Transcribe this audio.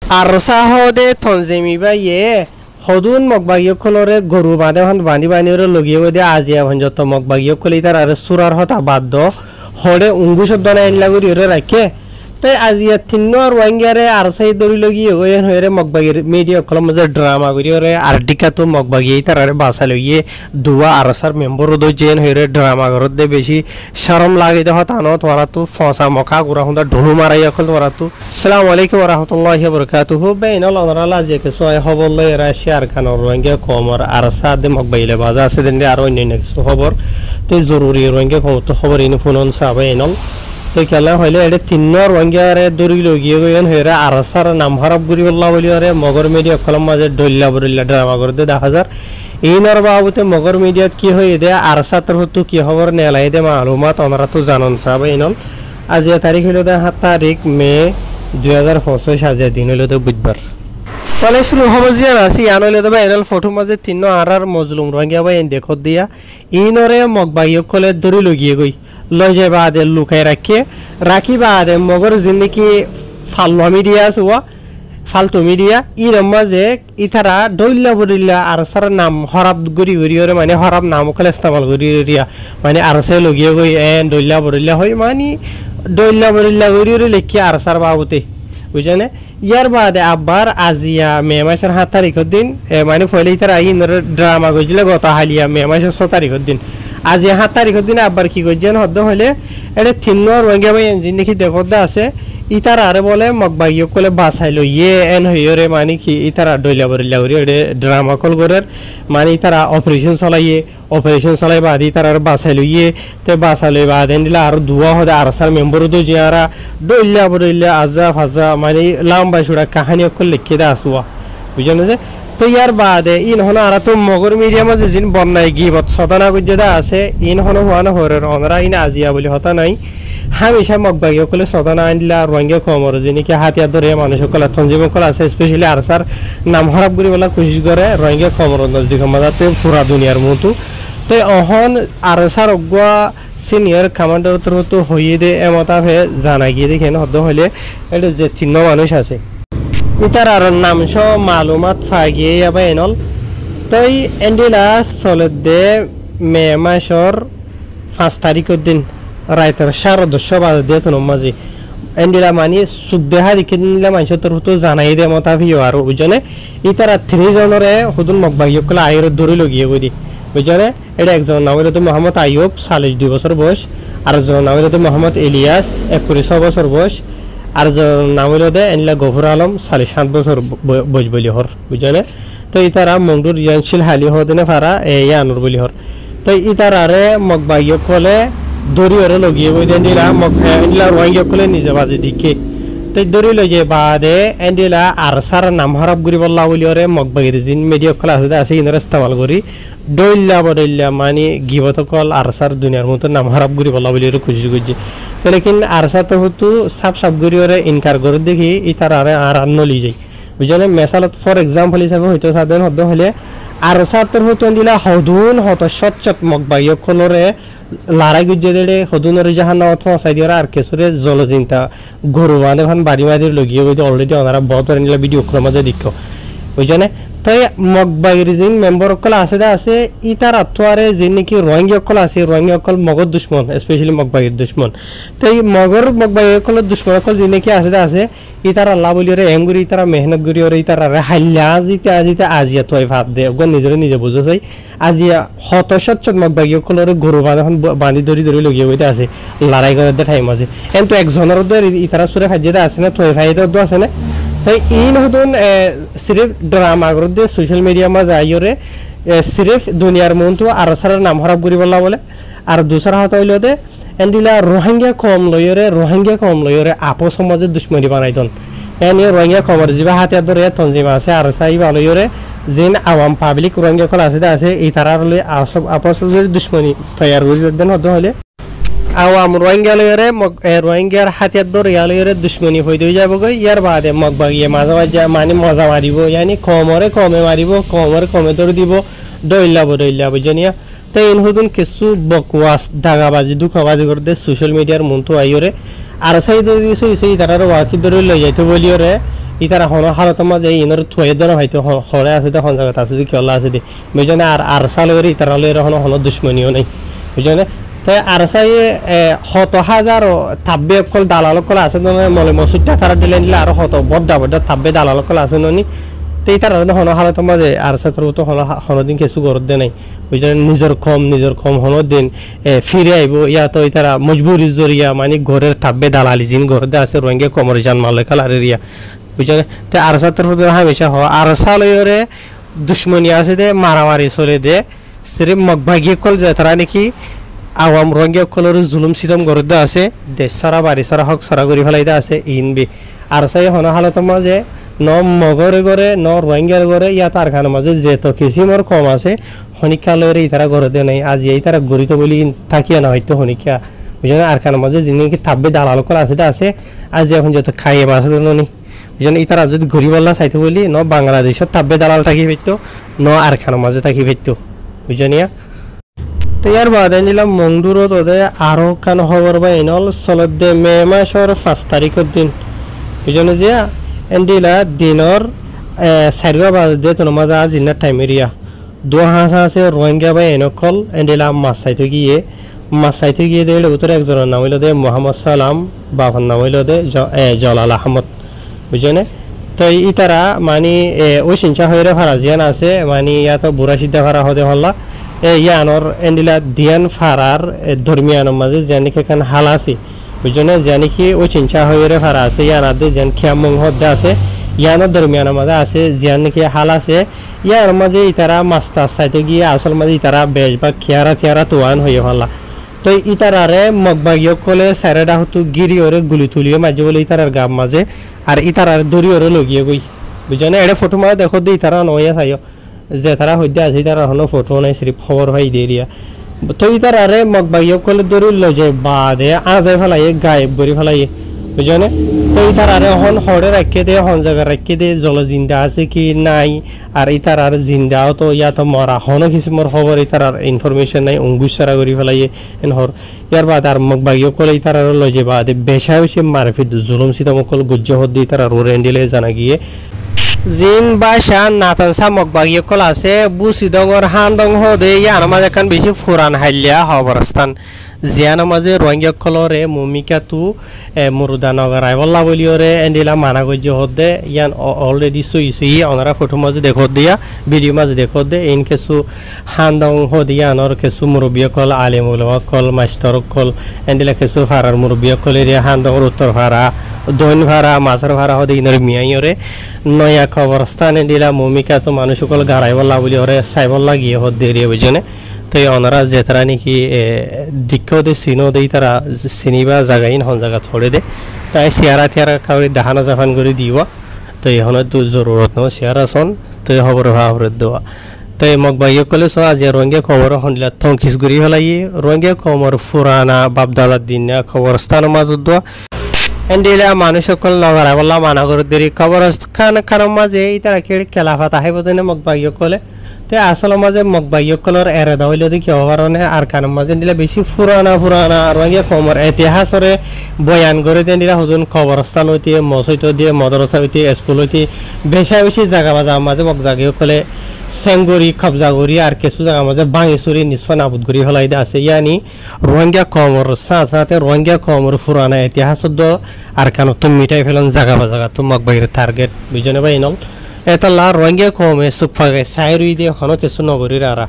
আরসাহদে তনজিমিবা ইয়ে হদুন মগবাগিয়কলরে গরু বাঁধে বাঁধি বাঁধিরে লগিয়ে গিয়ে আজিয়া ভঞ্জত মগবাগিয়কলি তার আর সুরার হতা বাদ্য হরে উঙ্গু শব্দ না এনলা করি ওরে রাখে তাই আজিয়া তিন্ন আর ওয়াঙ্গারে আরসাই দড়ি লগিয়ে গিয়ে হয়ে মগবাগির মিডিয়া কলম মাঝে ড্রামা করি ওরে আর্টিকা তো মগবাগি তার আর বাসা লগিয়ে দুয়া আরসার মেম্বর দো জেন হয়ে ড্রামা করত দে বেশি শরম লাগে দে হতানো তোরা তো ফসা মকা গুরা হুন্দা ঢুলু মারাই অকল তোরা তো আসসালামু আলাইকুম ওয়া রাহমাতুল্লাহি ওয়া বারাকাতুহু বেইনাল অনরালা যে কে সয় হবল এরা শেয়ার খানোর রঙ্গে কমর আরসা দে মগবাইলে বাজা আছে দেন আর অন্য কিছু খবর তো জরুরি রঙ্গে কমতো খবর ইন ফোনন সাবেইনাল তো খেলা হইলে এটা তিন্নর ওয়াঙ্গারে দড়ি লগিয়ে গইন হইরা আরসার নাম হারাপ করি বল্লা বলি আরে মগর মিডিয়া কলম মাঝে ডল্লা বরিল্লা ড্রামা করে দে 1000 এই নর বাবুতে মগর মিডিয়াত কি হই দে আরসাতর হতো কি খবর নেলাই দে মালুমাত ওনারা তো জানন সাবেইনল আজ তারিখ হইলো 7 তারিখ মে 2025 আজ দিন হইলো তো বুধবার তাহলে শুরু হবো যে আসি আনলে তো ভাইরাল ফটো মাঝে তিন্ন আর মজলুম রঙ্গিয়া ভাই দেখো দিয়া ইনরে মগবাইয় কলে দড়ি লগিয়ে গই লজে বাদে লুকাই রাখি বাদে মগর জিন্দিগি ফাল্লা মিডিয়া আছে ফালতু মিডিয়া ইরম মাঝে ইতারা ডইল্লা বরিল্লা আর সার নাম হরাব গরি গরি ওরে মানে হরাব নাম কলে ইস্তেমাল গরি রিয়া মানে আর সে লগিয়ে গই ডইল্লা বরিল্লা হয় মানে ডইল্লা বরিল্লা গরি ওরে লেখি আর সার বাবুতে বুঝেনে ইয়ার বাদে আবার আজিয়া মে মাসের 7 তারিখের দিন মানে ফলে তারা ইনর ড্রামা গজিলে গত হালিয়া মে মাসের 6 তারিখের দিন আজি 7 তারিখের দিন আবার কি গজেন হদ্দ হলে এটা তিন্নর রঙ্গা ভাই ইঞ্জিন দেখি দেখদা আছে ইতারা আরে বলে মগবাগিয় কলে বাসাইলো ইয়ে এন হইরে মানে কি ইতারা ডইলা বরিলা করি এটা ড্রামা কল করে মানে ইতারা অপারেশন চালাই বাদ ইতারা আর বাসাইলো ইয়ে তে বাসাইলো বাদ এন্ডিলা আর দুয়া হদে আরসার মেম্বার দো জিয়ারা ডইলা বরিলা আজা ফাজা মানে লম্বা সুরা কাহিনী কল লিখে দা আসুয়া বুঝেন যে তো ইয়ার বাদে ইন হন আর তো মগর মিডিয়া মাঝে জিন বন্যায় গিবত সদানা গুজেদা আছে ইন হন হওয়ানো হরের অনরা ইন আজিয়া বলি হতা নাই হামেশা মগবাগি কলে সদানা আনলা রঙ্গে কমর যিনি কি হাতিয়ার ধরে মানুষ কলা তঞ্জিম কল আছে স্পেশালি আরসার নাম হারাপ করি বলা কোশিশ করে রঙ্গে কমর নজদিক মাজাতে পুরা দুনিয়ার মতো তো অহন আরসার অগুয়া সিনিয়র কমান্ডার তো হইয়ে দে এমতা ভে জানা গিয়ে দেখেন হদ্দ হলে এটা যে তিন্ন মানুষ আছে ইতার আর নাম সহ মালুমাত ফাগিয়ে যাবে এনল তাই এন্ডিলা চলে দে মে মাসর 5 তারিখের দিন রাইতার 10:30 বাজে দিয়ে তো মাঝে এন্ডিলা মানে সুদেহা দেখে নিলে মানুষের তোর তো জানাই দে মতা ভিও আর বুঝনে ইতারা 3 জনরে হুদুন মগবাগিয় কলে আয়ের দড়ি লগিয়ে গদি বুঝনে এটা একজন নাম হলো তো মোহাম্মদ আইয়ুব 42 বছর বয়স আর একজন নাম হলো তো মোহাম্মদ ইলিয়াস 21 বছর বয়স আর নাম হইল দে এনলা গফুর আলম 7.5 বছর বয়স বলি হর বুঝনে তো ইতারা মংডুর ইয়ানশিল হালি হদিনে ফারা ইয়ানুর বলি হর তো ইতারারে মগবাগিয় কলে দড়ি ওরে লগিয়ে বই দেন্ডিলা এন্ডিলা রোহিঙ্গা কলে নিজে বাজে দিকে তো দড়ি লইয়ে বাদে এন্ডিলা আরসার নাম হারাপ করি বললা বলি ওরে মগবাগির জিন মিডিয়া কল আছে ইনরে ইস্তেমাল করি ডইল্লা বডইল্লা মানে গিবত কল আরসার দুনিয়ার মতো নাম হারাপ করি বললা বলি ওরে খুশি খুঁজি তো লেকিন আরসা তো হতো সাপ করি ওরে ইনকার করে দেখি ইতারারে আর নলি যায় বুঝলে মেসালত ফর এক্সাম্পল হিসাবে হয়তো সাধারণ হদ্দ হলে আরসা তোর হতো এন্ডিলা হদুন হতো সচ্চত মগবাগিয় কলরে লড়াই গুজে দেড়ে হদুনের জাহান অথবা সাইডিয়ারা আর কেসরে জলচিন্তা গরু বাঁধে ভান বাড়ি মাদির লগিয়ে গিয়ে অলরেডি ওনারা বহুত নিলা ভিডিও ক্রমাজে দেখো বুঝনে তাই মগবাগির জিন মেম্বার অকল আছে ইতার আত্মারে যে নাকি রোহিঙ্গা অকল আছে রোহিঙ্গা অকল মগর দুশ্মন স্পেশালি মগবাগির দুশ্মন তাই মগবাগি অকলের দুশ্মন অকল যে নাকি আছে ইতার আল্লাহ বলি রে এঙ্গুরি ইতারা মেহনত করি ওরে ইতারা হাইলা জিতে আজিয়া তোই ভাত দে ওগন নিজে বুঝো চাই আজিয়া হতসচ্ছ মগবাগি অকলের গরু বাঁধি ধরি লগিয়ে গইতে আছে লড়াই করে দে টাইম আছে কিন্তু একজনের ইতারা সুরে খাইতে আছে না তোই ফাইতে আছে না তাই ইন হতুন সিরিফ ড্রামা করে দে সোশ্যাল মিডিয়া মাঝে আইরে সিরিফ দুনিয়ার মনটো আর সারার নাম হারাপ করি বললা বলে আর দুসরা হাত হইল দে এন্ডিলা রোহিঙ্গা কম লইরে আপস সমাজের দুশ্মনী বানাইতন এনে রোহিঙ্গা খবর যা হাতিয়ার ধরে তঞ্জিমা আছে আর সাই ভালোইরে যেন আওয়াম পাবলিক রোহিঙ্গা কল আছে এই তারার আপস দুশ্মনী তৈয়ার করে দেন হতে হলে আওয়াম রোহিঙ্গা লইরে রোহিঙ্গার হাতিয়ার ধরে ইয়ালইরে দুশ্মনী হয়ে দিয়ে যাব গই ইয়ার বাদে মগবাগিয়ে মাঝে মানে মজা মারিব ইয়ানি কমে মারিব কমে ধরে দিব ডইল্লা বুঝনিয়া তো ইন হদুন কিছু বকওয়াস দাগাবাজি দুঃখবাজি করতে সোশ্যাল মিডিয়ার মনটো আইরে আর সাই দিছে তারার ওয়াকি ধরে লই যাইতে বলিওরে ইতারা হনো হালত মাঝে ইনর থুয়ে দেন হয়তো হরে আছে দে হন জায়গা আছে দি কেলা আছে দি বুঝনে আর সালরে ইতারা লরে হনো হনো দুশ্মনীও নাই বুঝনে তাই আর সাই হত হাজার থাব্বে কল দালাল কল আছে মলে মসুদটা তারা দিলেন দিলে আর হত বড্ডা বড্ডা থাব্বে দালাল কল আছে ননি তেই তারা হনো হালত মাঝে আর সাতর তো হনো দিন কিছু গরদ দে নাই বুঝলেন নিজের কম হনো দিন ফিরে আইব ইয়া তো তারা মজবুরি জরিয়া মানে ঘরের থাব্বে দালালি জিন ঘরে আছে রোহিঙ্গা কমর জান মালে কালার এরিয়া বুঝলেন তাই আর সাতর হামেশা হয় আর সালরে দুশ্মনী আছে দে মারামারি চলে দে সিরিফ মগভাগি কল যে তারা নাকি আওয়াম রোহিঙ্গা কলর জুলুম সিজম ঘরে আছে দেশ সারা বাড়ি সারা হক সারা করি ফেলাইতে আছে ইনবি আর সাই হনো হালত মাঝে ন মগরে গড়ে ন রোহিঙ্গার গড়ে ইয়া তার খানের মাঝে যেত কিসিমর কম আছে শনিকালয়ের ইতারা ঘরে দেয় নাই আজি এই তারা গড়িত বলি থাকিয়া না হয়তো শনিকা বুঝলেন আর খানের মাঝে যিনি কি থাকবে দালাল করা আছে আজি এখন যত খাইয়ে মাছে নি বুঝলেন ইতারা যদি গরিবাল্লা চাইতে বলি ন বাংলাদেশত থাকবে দালাল থাকি পাইতো ন আর খানের মাঝে থাকি পাইতো বুঝলিয়া তো ইয়ার বাদে নিলাম মংডুরত ওদের আরো কান খবর বা এনল চলত দে মে মাসের 5 তারিখের দিন বুঝলেন যে এন্ডিলা দিনর 4 বাজে তোর মাঝে আজ ইনার টাইম এরিয়া দো হাসা আছে রোহিঙ্গা বা এনকল এন্ডিলা মাছ চাইতে গিয়ে দিলে উত্তর একজনের নাম হইল দে মোহাম্মদ সালাম বাবার নাম হইল দে জলাল আহমদ বুঝলেন তো ইতারা মানে ওই সিনচা হয়ে ভাড়া জিয়ান আছে মানে ইয়াত বুড়া সিদ্ধা ভাড়া হতে হল্লা ইয়ানোর এন্ডিলা দিয়ান ফারার ধর্মিয়ানোর মাঝে জানি এখানে হাল আছে বুঝলেন জানি কি ওই চিন্তা হয়ে ভাড়া আছে ইয়ানাদের যেন খিয়ামং হদ্দে আছে ইয়ানোর ধর্মিয়ানোর মাঝে আছে জিয়ান নাকি হাল আছে ইয়ার মাঝে ইতারা মাস্টার চাইতে গিয়ে আসল মাঝে ইতারা বেশ বা খিয়ারা তোয়ান হয়ে হল্লা তো ইতারারে মগবাগিয় কলে সাইরেডা হতো গিরি ওরে গুলি তুলিয়ে মাঝে বলে ইতারার গাম মাঝে আর ইতারার দড়ি ওরে লগিয়ে গই বুঝলেন এটা ফটো মাঝে দেখো দিয়ে ইতারা নয়া চাইও যে তারা হইতে আছে তারা হনো ফটো নাই সিরিফ খবর হয় দিয়ে দিয়া তো তারারে মগবাগিও কলে দড়ি লজে বাদে আজাই ফেলাই গায়েব করে ফেলাই বুঝলেন তো তারারে হন হরে রাখিয়ে দে হন জায়গা রাখিয়ে দে জল জিন্দা আছে কি নাই আর তারার জিন্দাও তো ইয়াতো মরা হনো কিসিমর খবর তারার ইনফরমেশন নাই অঙ্গুশ সারা করে ফেলাই হর ইয়ার বাদ আর মগবাগিও কলে তারার লজে বাদে বেশা বেশি মারফিট জুলুম সিতামকল গুজ্জ হদ দিয়ে তারা রোড এন্ডিলে জানা গিয়ে জিন বাসা নাতান সামক বাগিয়ে কল আছে বুসি দঙর হান দং হদে ইয়ার মাঝে কান বেশি ফুরান হাইলিয়া হবরস্থান জিয়ান মাঝে রোহিঙ্গা কলরে মুমিকা তু মুরুদা নগর আইবল্লা বলিওরে এন্ডিলা মানা গজ্য হদে ইয়ান অলরেডি সুই ওনারা ফটো মাঝে দেখো দিয়া ভিডিও মাঝে দেখো দে ইন কিছু হান দং হদে ইয়ানর কিছু মুরব্বিয়া কল আলিমুল কল মাস্টার কল এন্ডিলা কিছু ফারার মুরব্বিয়া কলের হান দঙর উত্তর ফারা দৈন ভাড়া মাছের ভাড়া হদে ইনর মিয়াইরে নয়া খবরস্থানে দিলা মুমিকা তো মানুষ সকল গাড়াইবল্লা বলি ওরে সাইবল্লা গিয়ে হদ দেরিয়ে বুঝনে তো ওনারা যে তারা নাকি দিক্ষ দে চিনো দেই তারা চিনিবা জায়গাইন হন জায়গা ছড়ে দে তাই চেয়ারা কাউরি দেখানো জাফান করে দিব তো এখনো তো জরুরত ন চেয়ারা চন তো খবর ভাবরে দেওয়া তো মগবাগিয়ে কলে চ আজি রোহিঙ্গা খবর শুনিলা থংকিস ঘুরি ফেলাই রোহিঙ্গা খবর ফুরানা বাপদাদার দিন খবরস্থানের মাজত দেওয়া এন্ডিলা মানুষ সকল নগর বললা মানা করে দেরি খবরস্থান মাঝে তারা কি খেলাফাত আহিব তেনে মগবাগিয়ে কলে তো আসল মাঝে মগবাগিয়ে কলর এরে দেওয়া হইলে কি কারণে আর কানের মাঝে দিলে বেশি ফুরানা রোহিঙ্গা কমর ইতিহাসরে বয়ান করে দিলা হুজুন খবরস্থান হইতে মসজিদ দিয়ে মদরসা হইতে স্কুল হইতে বেশি জায়গা মাঝে মগবাগিয়ে কলে সেঙ্গরি কবজা করি আর কিছু জায়গা মাঝে ভাঙি চুরি নিষ্ফা নাবুদ করি ফেলাই আছে ইয়ানি রোহিঙ্গা কমর সাথে রোহিঙ্গা কমর ফুরানা ইতিহাস আর কানো তুমি মিটাই ফেলেন জায়গা তো মগবাগির টার্গেট বুঝনে পাই নল এটা লা রোহিঙ্গা কমে সুখ ফাগে সাইরুই দিয়ে হনো কিছু নগরীর আরা